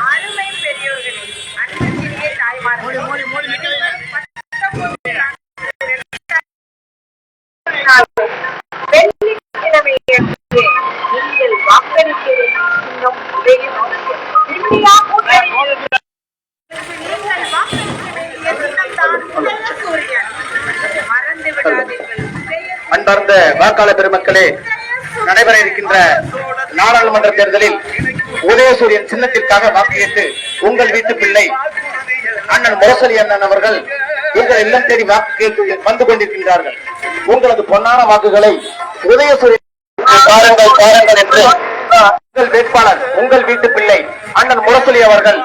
அருமை பெரியோர்களே, அன்பிற்கினிய தாய்மார்களே, வெள்ளிக்கிழமையே நீங்கள் வாக்களிக்க இன்னும் உதயம் இந்தியா கூட்டணி நீங்கள் வாக்களிக்க வேண்டிய சின்னம் சூரியன். மறந்து விடாதீர்கள். அன்பார்ந்த வாக்காளர் பெருமக்களே, நடைபெற இருக்கின்ற நாடாளுமன்ற தேர்தலில் உதயசூரியன் சின்னத்திற்காக வாக்கு கேட்டு உங்கள் வீட்டு பிள்ளை அண்ணன் முரசொலி அண்ணன் அவர்கள் உங்கள் இல்லம் தேடி வாக்கு கேட்டு வந்து கொண்டிருக்கின்றார்கள். உங்களது பொன்னான வாக்குகளை உதயசூரியன் பாருங்கள் பாருங்கள் என்று உங்கள் வேட்பாளர் உங்கள் வீட்டு பிள்ளை அண்ணன் முரசொலி அவர்கள்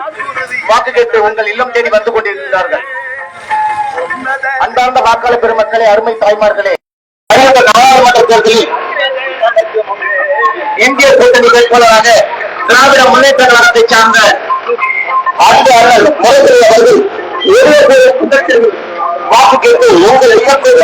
வாக்கு கேட்டு உங்கள் இல்லம் தேடி வந்து கொண்டிருக்கின்றார்கள். அன்பார்ந்த வாக்காளர் பெருமக்களே, அருமை தாய்மார்களே, நாடாளுமன்ற தேர்தலில் இந்திய கூட்டணி வேட்பாளராக திராவிட முன்னேற்ற கழகத்தை சார்ந்த அன்பு அண்ணன் முரசொலி அவர்கள் வாக்கு கேட்டு உங்கள்